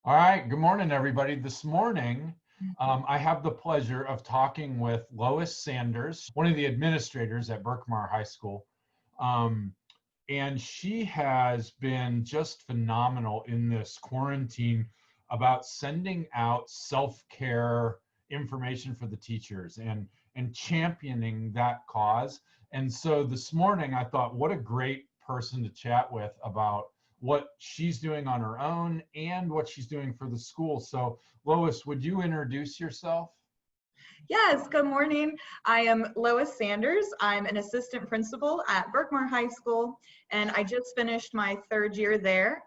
All right, good morning, everybody. This morning, I have the pleasure of talking with Lois Sanders, one of the administrators at Berkmar High School. Um, and she has been just phenomenal in this quarantine about sending out self-care information for the teachers and championing that cause. And so this morning, I thought, what a great person to chat with about what she's doing on her own and what she's doing for the school. So Lois, would you introduce yourself? Yes, good morning. I am Lois Sanders. I'm an assistant principal at Berkmar High School, and I just finished my third year there.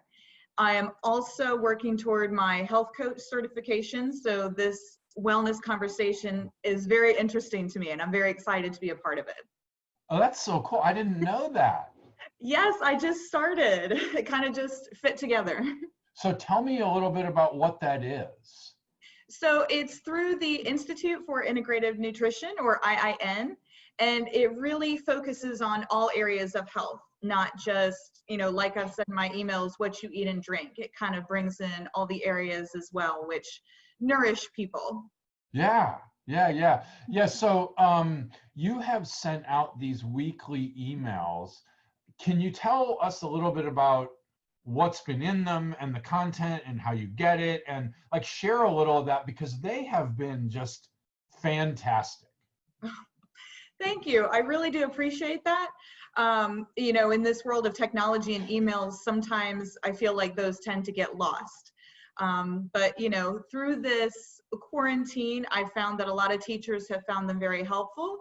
I am also working toward my health coach certification, so this wellness conversation is very interesting to me, and I'm very excited to be a part of it. Oh, that's so cool. I didn't know that. Yes, I just started. It kind of just fit together. So tell me a little bit about what that is. So it's through the Institute for Integrative Nutrition, or IIN, and it really focuses on all areas of health, not just, like I've said in my emails, what you eat and drink. It kind of brings in all the areas as well, which nourish people. Yeah. So you have sent out these weekly emails. Can you tell us a little bit about what's been in them and the content and how you get it, and like share a little of that, because they have been just fantastic. Thank you. I really do appreciate that. In this world of technology and emails, sometimes I feel like those tend to get lost. But through this quarantine, I found that a lot of teachers have found them very helpful.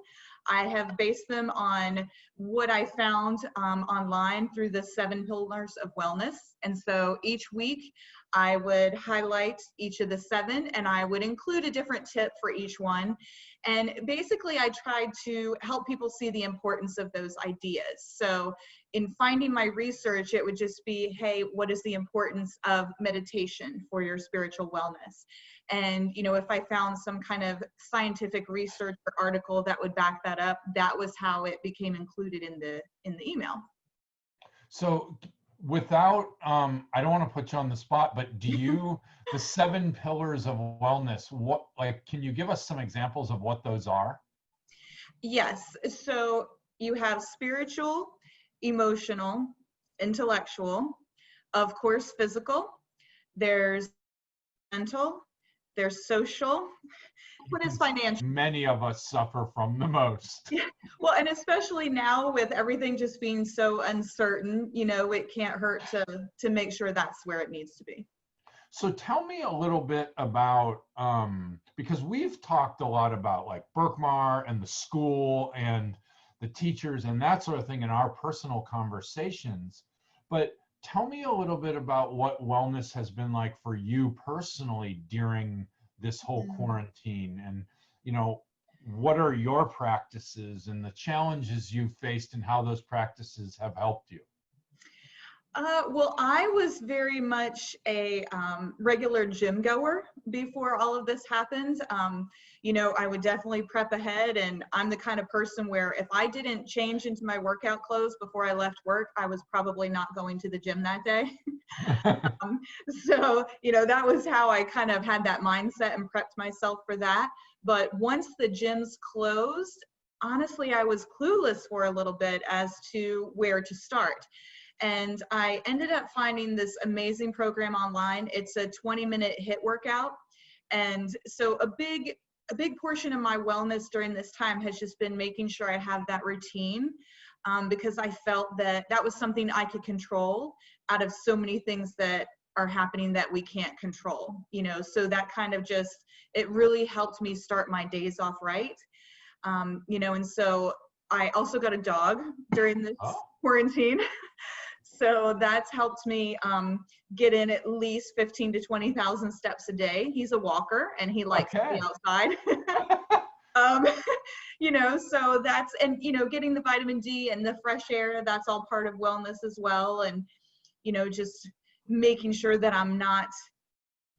I have based them on what I found online through the 7 pillars of wellness. And so each week I would highlight each of the 7 and I would include a different tip for each one. And basically I tried to help people see the importance of those ideas. So in finding my research, it would just be, hey, what is the importance of meditation for your spiritual wellness? And, if I found some kind of scientific research or article that would back that up, that was how it became included in the email. So without, I don't want to put you on the spot, but the 7 pillars of wellness, can you give us some examples of what those are? Yes. So you have spiritual, emotional, intellectual, of course, physical, there's mental, there's social. What is financial? Many of us suffer from the most. Yeah. Well, and especially now with everything just being so uncertain, it can't hurt to make sure that's where it needs to be. So tell me a little bit about, because we've talked a lot about like Berkmar and the school and the teachers and that sort of thing in our personal conversations, but tell me a little bit about what wellness has been like for you personally during this whole quarantine, and what are your practices and the challenges you've faced and how those practices have helped you? Well, I was very much a regular gym goer before all of this happened. I would definitely prep ahead, and I'm the kind of person where if I didn't change into my workout clothes before I left work, I was probably not going to the gym that day. So, that was how I kind of had that mindset and prepped myself for that. But once the gyms closed, honestly, I was clueless for a little bit as to where to start. And I ended up finding this amazing program online. It's a 20-minute HIIT workout. And so a big portion of my wellness during this time has just been making sure I have that routine, because I felt that was something I could control out of so many things that are happening that we can't control, so that kind of it really helped me start my days off right. And so I also got a dog during this quarantine. So that's helped me get in at least 15 to 20,000 steps a day. He's a walker and he likes to be outside. So that's, and, getting the vitamin D and the fresh air, that's all part of wellness as well. And, just making sure that I'm not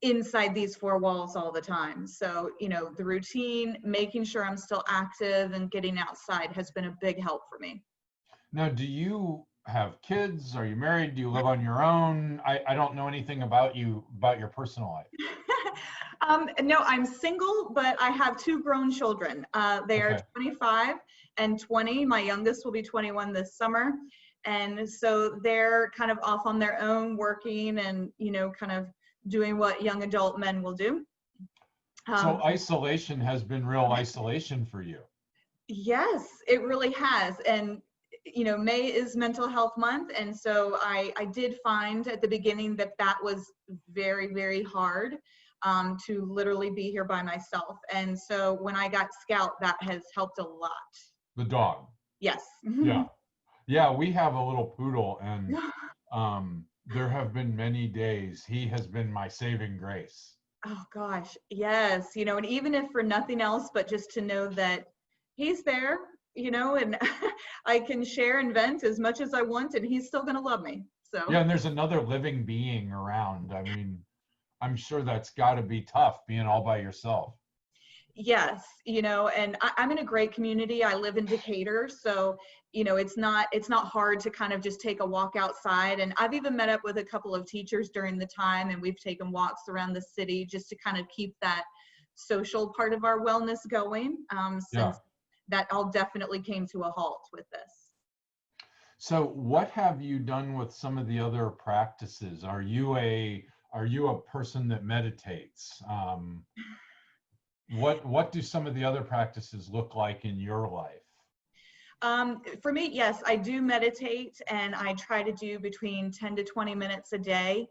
inside these 4 walls all the time. So, the routine, making sure I'm still active and getting outside has been a big help for me. Now, do you have kids? Are you married? Do you live on your own? I don't know anything about you, about your personal life. No, I'm single, but I have two grown children. They are Okay. 25 and 20. My youngest will be 21 this summer. And so they're kind of off on their own, working and, kind of doing what young adult men will do. So isolation has been real isolation for you. Yes, it really has. And, May is Mental Health Month. And so I did find at the beginning that was very, very hard to literally be here by myself. And so when I got Scout, that has helped a lot. The dog. Yes. Yeah. Yeah, we have a little poodle, and there have been many days he has been my saving grace. Oh gosh, yes. And even if for nothing else, but just to know that he's there, and I can share and vent as much as I want, and he's still going to love me. So yeah, and there's another living being around. I mean, I'm sure that's got to be tough being all by yourself. Yes, and I'm in a great community. I live in Decatur, so it's not hard to kind of just take a walk outside. And I've even met up with a couple of teachers during the time, and we've taken walks around the city just to kind of keep that social part of our wellness going. Since that all definitely came to a halt with this. So, what have you done with some of the other practices? Are you a person that meditates? What do some of the other practices look like in your life? For me, yes, I do meditate, and I try to do between 10 to 20 minutes a day.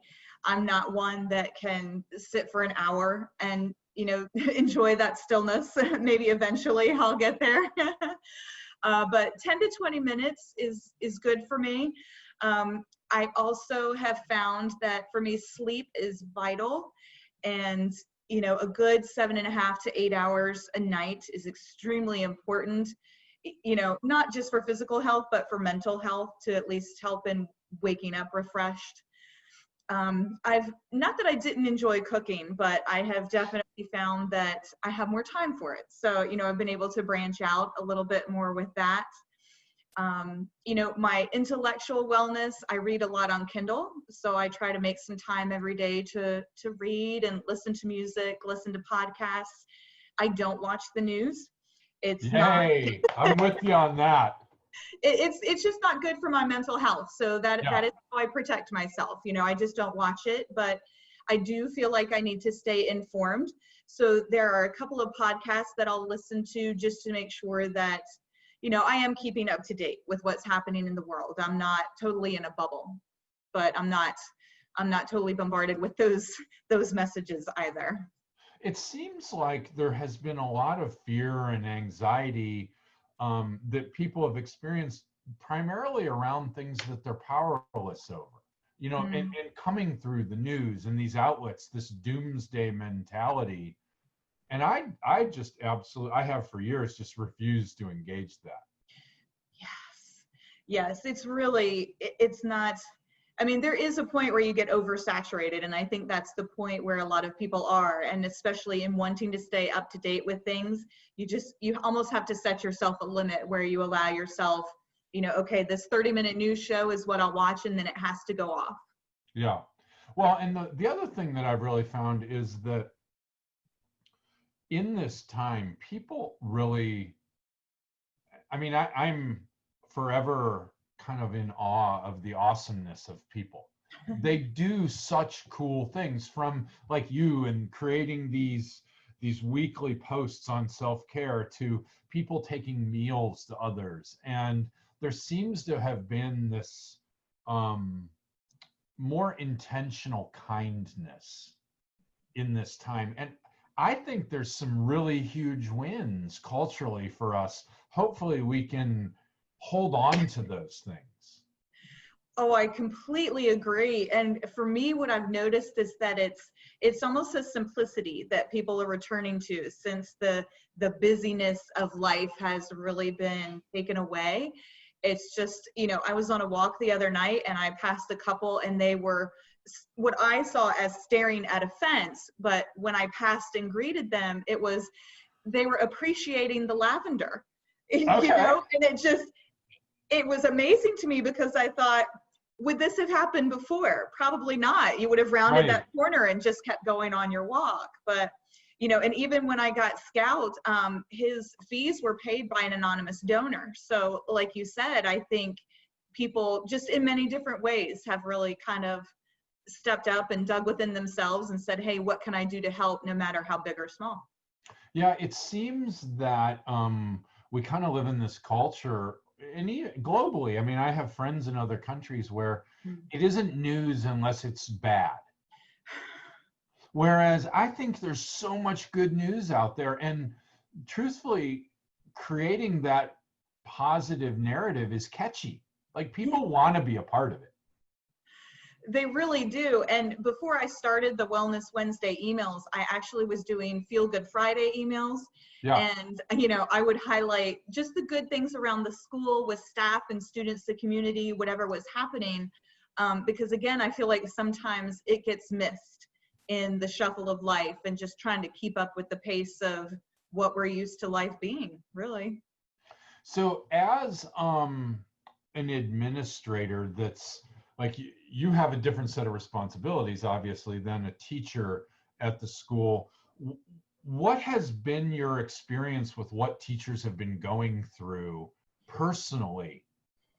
I'm not one that can sit for an hour and, enjoy that stillness. Maybe eventually I'll get there. But 10 to 20 minutes is good for me. I also have found that for me, sleep is vital, and a good 7.5 to 8 hours a night is extremely important, not just for physical health, but for mental health, to at least help in waking up refreshed. Not that I didn't enjoy cooking, but I have definitely found that I have more time for it. So, I've been able to branch out a little bit more with that. My intellectual wellness, I read a lot on Kindle. So I try to make some time every day to read and listen to music, listen to podcasts. I don't watch the news. Hey, I'm with you on that. It's just not good for my mental health. So that is how I protect myself. I just don't watch it, but I do feel like I need to stay informed. So there are a couple of podcasts that I'll listen to just to make sure that, I am keeping up to date with what's happening in the world. I'm not totally in a bubble, but I'm not totally bombarded with those messages either. It seems like there has been a lot of fear and anxiety that people have experienced primarily around things that they're powerless over, and coming through the news and these outlets, this doomsday mentality. And I just absolutely, I have for years just refused to engage that. Yes, it's not, I mean, there is a point where you get oversaturated, and I think that's the point where a lot of people are, and especially in wanting to stay up to date with things, you almost have to set yourself a limit where you allow yourself, okay, this 30-minute news show is what I'll watch, and then it has to go off. Yeah. Well, and the other thing that I've really found is that in this time, people really, I mean, I'm forever kind of in awe of the awesomeness of people. They do such cool things, from like you and creating these weekly posts on self-care, to people taking meals to others. And there seems to have been this more intentional kindness in this time. And I think there's some really huge wins culturally for us. Hopefully we can hold on to those things. Oh, I completely agree. And for me, what I've noticed is that it's almost a simplicity that people are returning to, since the busyness of life has really been taken away. It's just, I was on a walk the other night, and I passed a couple, and they were what I saw as staring at a fence. But when I passed and greeted them, they were appreciating the lavender, Okay. and it was amazing to me because I thought, would this have happened before? Probably not. You would have rounded that corner and just kept going on your walk. But, you know, and even when I got Scout, his fees were paid by an anonymous donor. So like you said, I think people just in many different ways have really kind of stepped up and dug within themselves and said, hey, what can I do to help, no matter how big or small? Yeah, it seems that we kind of live in this culture, and globally. I mean, I have friends in other countries where it isn't news unless it's bad. Whereas I think there's so much good news out there, and truthfully, creating that positive narrative is catchy. Like, people want to be a part of it. They really do. And before I started the Wellness Wednesday emails, I actually was doing Feel Good Friday emails. Yeah. And, you know, I would highlight just the good things around the school with staff and students, the community, whatever was happening. Because again, I feel like sometimes it gets missed in the shuffle of life and just trying to keep up with the pace of what we're used to life being, really. So as an administrator, that's like, you have a different set of responsibilities, obviously, than a teacher at the school. What has been your experience with what teachers have been going through personally?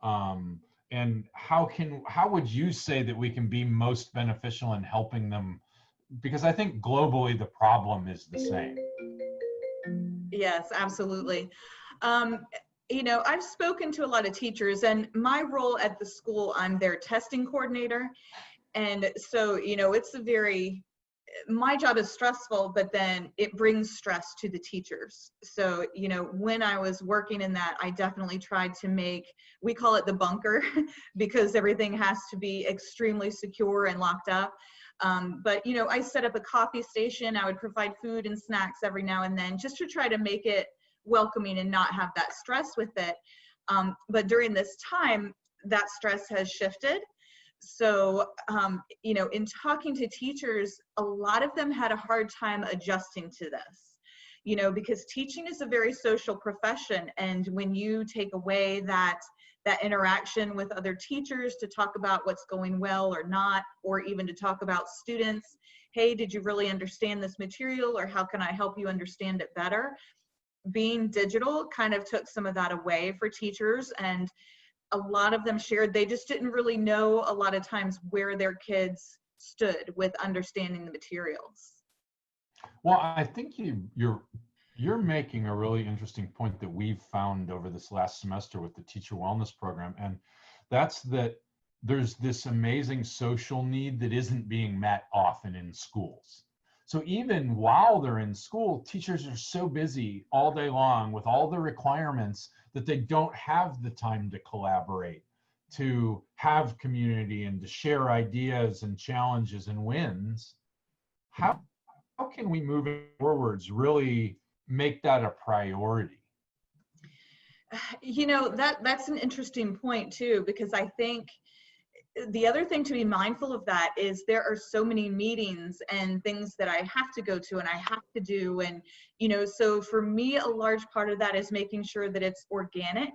And how would you say that we can be most beneficial in helping them? Because I think globally the problem is the same. Yes, absolutely. You know, I've spoken to a lot of teachers, and my role at the school, I'm their testing coordinator. And so, you know, my job is stressful, but then it brings stress to the teachers. So, you know, when I was working in that, I definitely tried to we call it the bunker, because everything has to be extremely secure and locked up. But, you know, I set up a coffee station. I would provide food and snacks every now and then, just to try to make it welcoming and not have that stress with it. But during this time, that stress has shifted. So, you know, in talking to teachers, a lot of them had a hard time adjusting to this, you know, because teaching is a very social profession. And when you take away that interaction with other teachers to talk about what's going well or not, or even to talk about students, hey, did you really understand this material, or how can I help you understand it better? Being digital kind of took some of that away for teachers, and a lot of them shared they just didn't really know a lot of times where their kids stood with understanding the materials. Well, I think you're making a really interesting point that we've found over this last semester with the teacher wellness program, and that's that there's this amazing social need that isn't being met often in schools. So even while they're in school, teachers are so busy all day long with all the requirements that they don't have the time to collaborate, to have community, and to share ideas and challenges and wins. How can we move forwards really make that a priority? You know, that's an interesting point too, because I think the other thing to be mindful of that is there are so many meetings and things that I have to go to and I have to do. And, you know, so for me, a large part of that is making sure that it's organic.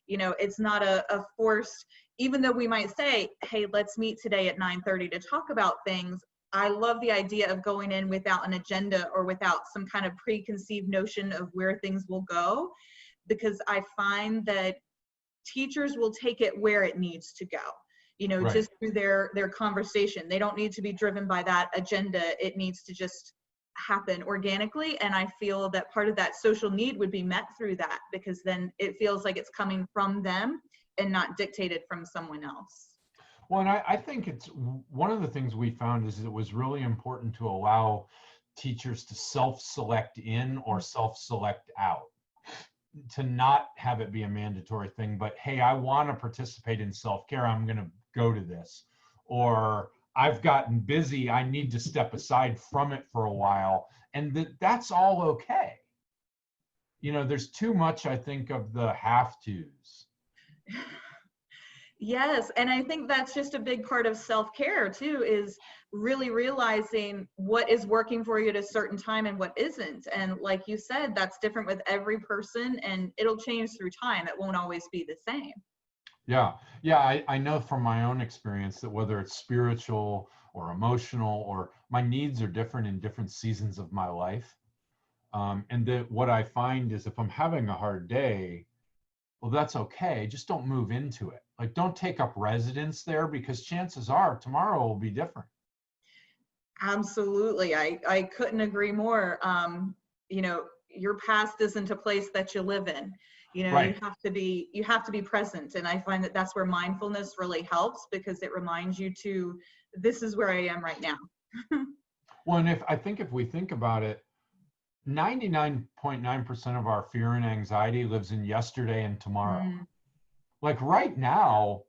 You know, it's not a forced, even though we might say, hey, let's meet today at 9:30 to talk about things. I love the idea of going in without an agenda or without some kind of preconceived notion of where things will go, because I find that teachers will take it where it needs to go. You know, Right. just through their conversation. They don't need to be driven by that agenda. It needs to just happen organically. And I feel that part of that social need would be met through that, because then it feels like it's coming from them and not dictated from someone else. Well, and I think it's one of the things we found is it was really important to allow teachers to self-select in or self-select out, to not have it be a mandatory thing, but hey, I want to participate in self-care, I'm going to go to this. Or I've gotten busy, I need to step aside from it for a while. And that's all okay. You know, there's too much, I think, of the have-tos. Yes, and I think that's just a big part of self-care too, is really realizing what is working for you at a certain time and what isn't. And like you said, that's different with every person, and it'll change through time. It won't always be the same. Yeah. Yeah. I know from my own experience that whether it's spiritual or emotional, or my needs are different in different seasons of my life. And that what I find is if I'm having a hard day, well, that's okay. Just don't move into it. Like, don't take up residence there because chances are tomorrow will be different. Absolutely. I couldn't agree more. You know, your past isn't a place that you live in. You know, Right. you have to be present. And I find that that's where mindfulness really helps, because it reminds you to, this is where I am right now. Well, and if we think about it, 99.9% of our fear and anxiety lives in yesterday and tomorrow. Mm. Like right now,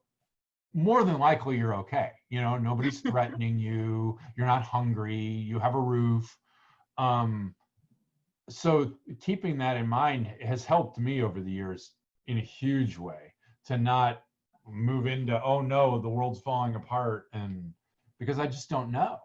more than likely you're okay. You know, nobody's threatening you, you're not hungry, you have a roof. Um, so keeping that in mind has helped me over the years in a huge way to not move into, oh no, the world's falling apart, and because I just don't know.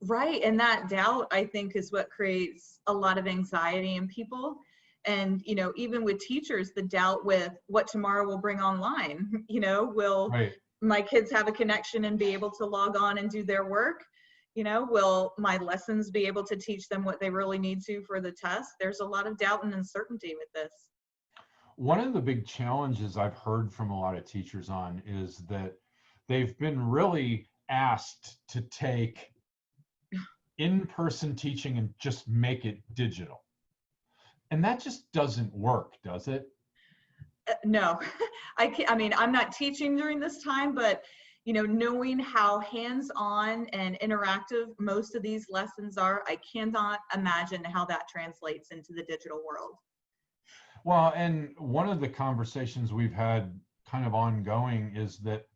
Right. And that doubt, I think, is what creates a lot of anxiety in people. And, you know, even with teachers, the doubt with what tomorrow will bring online. You know, will Right. my kids have a connection and be able to log on and do their work? You know, will my lessons be able to teach them what they really need to for the test? There's a lot of doubt and uncertainty with this. One of the big challenges I've heard from a lot of teachers on is that they've been really asked to take in-person teaching and just make it digital. And that just doesn't work, does it? No, I can't. I mean, I'm not teaching during this time, but you know, knowing how hands-on and interactive most of these lessons are, I cannot imagine how that translates into the digital world. Well, and one of the conversations we've had kind of ongoing is that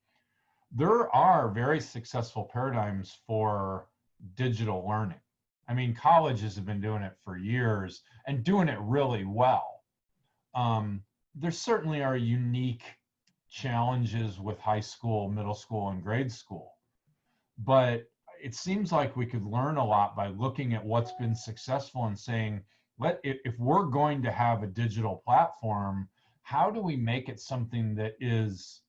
there are very successful paradigms for digital learning. I mean, colleges have been doing it for years and doing it really well. There certainly are unique challenges with high school, middle school, and grade school, but it seems like we could learn a lot by looking at what's been successful and saying, if we're going to have a digital platform, how do we make it something that is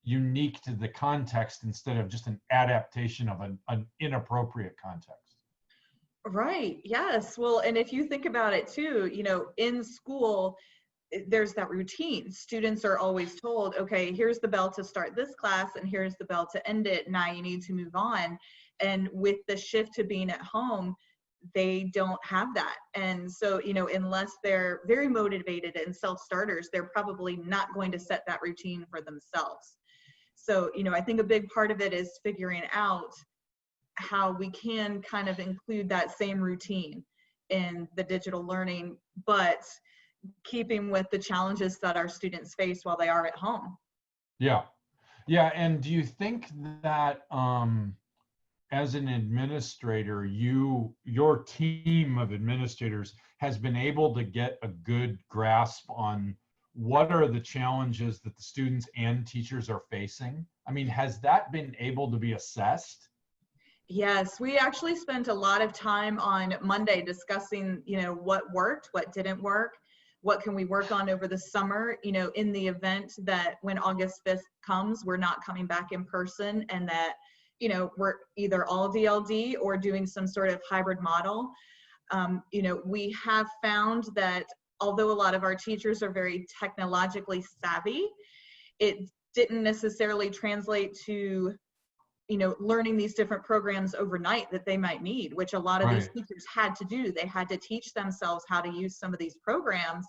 unique to the context instead of just an adaptation of an inappropriate context? Right. Yes. Well, and if you think about it too, you know, in school, there's that routine. Students are always told, okay, here's the bell to start this class and here's the bell to end it. Now you need to move on. And with the shift to being at home, they don't have that. And so, you know, unless they're very motivated and self-starters, they're probably not going to set that routine for themselves. So, you know, I think a big part of it is figuring out how we can kind of include that same routine in the digital learning, but keeping with the challenges that our students face while they are at home. Yeah. Yeah. And do you think that as an administrator, your team of administrators has been able to get a good grasp on what are the challenges that the students and teachers are facing? I mean, has that been able to be assessed? Yes, we actually spent a lot of time on Monday discussing, you know, what worked, what didn't work, what can we work on over the summer, you know, in the event that when August 5th comes, we're not coming back in person, and that, you know, we're either all DLD or doing some sort of hybrid model. You know, we have found that although a lot of our teachers are very technologically savvy, it didn't necessarily translate to, you know, learning these different programs overnight that they might need, which a lot of these Right. teachers had to do. They had to teach themselves how to use some of these programs.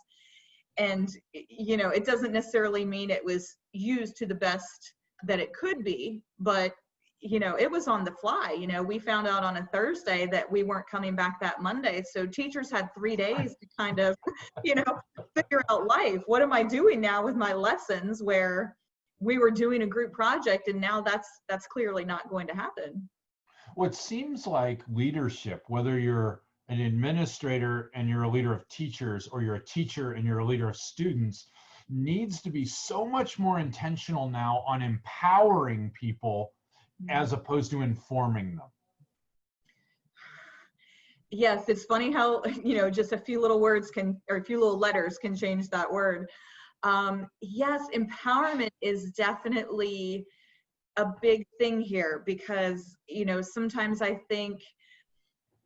And, you know, it doesn't necessarily mean it was used to the best that it could be, but, you know, it was on the fly. You know, we found out on a Thursday that we weren't coming back that Monday. So teachers had 3 days to kind of, you know, figure out life. What am I doing now with my lessons, where we were doing a group project and now that's clearly not going to happen. What seems like leadership, whether you're an administrator and you're a leader of teachers, or you're a teacher and you're a leader of students, needs to be so much more intentional now on empowering people as opposed to informing them. Yes, it's funny how, you know, just a few little words can, or a few little letters can change that word. Yes, empowerment is definitely a big thing here because, sometimes I think,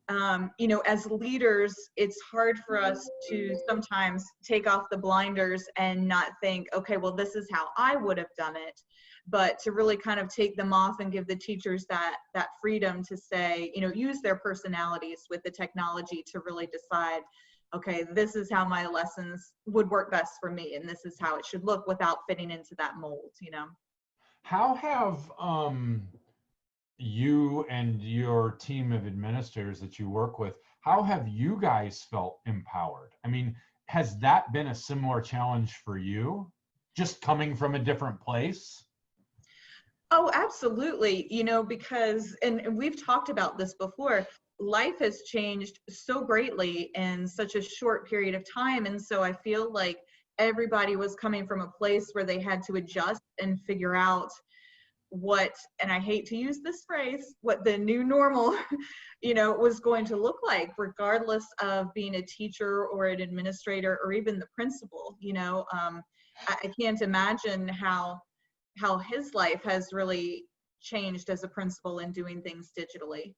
as leaders, it's hard for us to sometimes take off the blinders and not think, okay, well, this is how I would have done it, but to really kind of take them off and give the teachers that freedom to say, use their personalities with the technology to really decide, okay, this is how my lessons would work best for me, and this is how it should look without fitting into that mold. How have you and your team of administrators that you work with, how have you guys felt empowered? I mean, has that been a similar challenge for you, just coming from a different place? Oh, absolutely. Because, and we've talked about this before, life has changed so greatly in such a short period of time. And so I feel like everybody was coming from a place where they had to adjust and figure out what, and I hate to use this phrase, what the new normal, was going to look like, regardless of being a teacher or an administrator or even the principal. I can't imagine how his life has really changed as a principal in doing things digitally.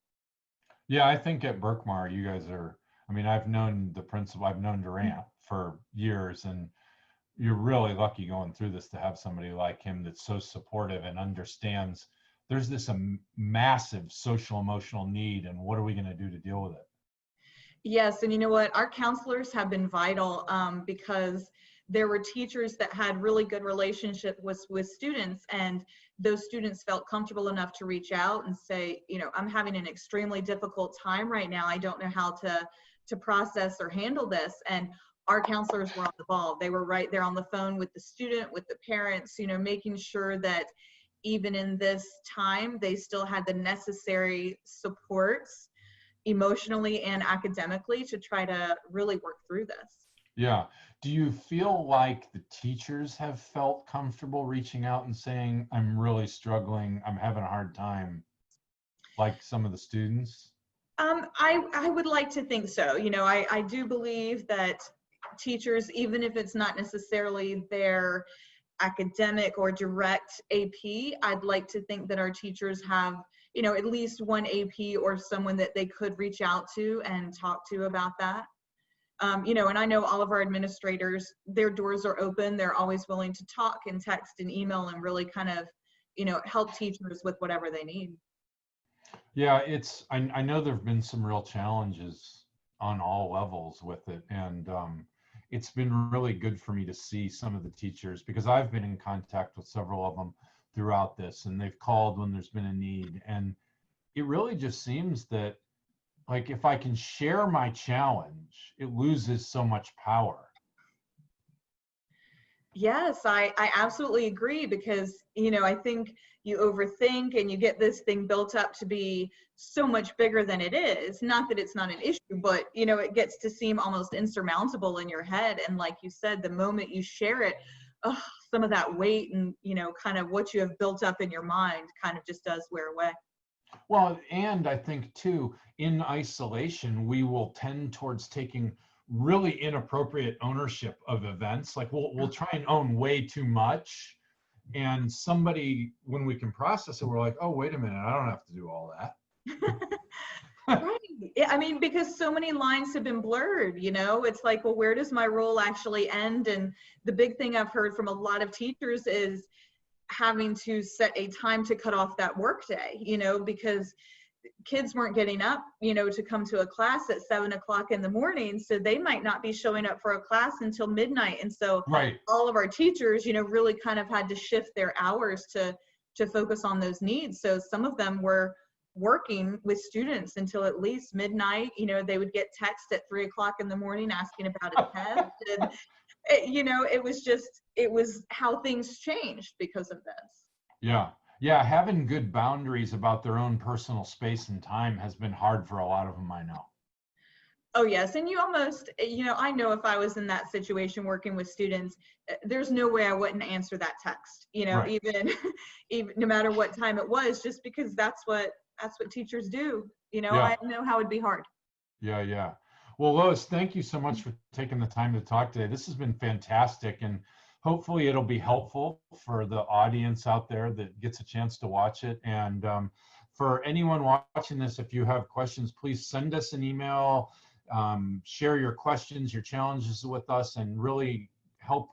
Yeah, I think at Berkmar, you guys are, I mean, I've known the principal, I've known Durant for years, and you're really lucky going through this to have somebody like him that's so supportive and understands there's this massive social emotional need, and what are we going to do to deal with it? Yes, and you know what? Our counselors have been vital because there were teachers that had really good relationship with students, and those students felt comfortable enough to reach out and say, I'm having an extremely difficult time right now. I don't know how to process or handle this. And our counselors were on the ball. They were right there on the phone with the student, with the parents, making sure that even in this time, they still had the necessary supports emotionally and academically to try to really work through this. Yeah. Do you feel like the teachers have felt comfortable reaching out and saying, I'm really struggling, I'm having a hard time, like some of the students? I would like to think so. I do believe that teachers, even if it's not necessarily their academic or direct AP, I'd like to think that our teachers have, at least one AP or someone that they could reach out to and talk to about that. And I know all of our administrators, their doors are open. They're always willing to talk and text and email and really kind of, help teachers with whatever they need. Yeah, I know there have been some real challenges on all levels with it. And it's been really good for me to see some of the teachers, because I've been in contact with several of them throughout this, and they've called when there's been a need. And it really just seems that, like, if I can share my challenge, it loses so much power. Yes, I absolutely agree, because, I think you overthink and you get this thing built up to be so much bigger than it is. Not that it's not an issue, but, it gets to seem almost insurmountable in your head. And like you said, the moment you share it, some of that weight and, kind of what you have built up in your mind kind of just does wear away. Well, and I think too, in isolation, we will tend towards taking really inappropriate ownership of events. Like we'll try and own way too much. And somebody, when we can process it, we're like, oh, wait a minute, I don't have to do all that. Right. Yeah, I mean, because so many lines have been blurred, it's like, well, where does my role actually end? And the big thing I've heard from a lot of teachers is having to set a time to cut off that workday, because kids weren't getting up, to come to a class at 7 o'clock in the morning. So they might not be showing up for a class until midnight. And so right. All of our teachers, really kind of had to shift their hours to focus on those needs. So some of them were working with students until at least midnight. They would get text at 3 o'clock in the morning asking about a test. And it was how things changed because of this. Yeah, having good boundaries about their own personal space and time has been hard for a lot of them, I know. Oh yes, and you almost, I know if I was in that situation working with students, there's no way I wouldn't answer that text, Right. even no matter what time it was, just because that's what teachers do. Yeah. I know how it'd be hard. Yeah. Well, Lois, thank you so much for taking the time to talk today. This has been fantastic, and hopefully it'll be helpful for the audience out there that gets a chance to watch it. And for anyone watching this, if you have questions, please send us an email, share your questions, your challenges with us, and really help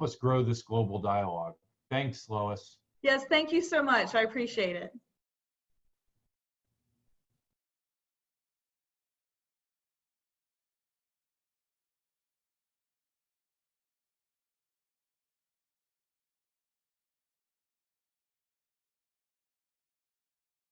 us grow this global dialogue. Thanks, Lois. Yes, thank you so much. I appreciate it.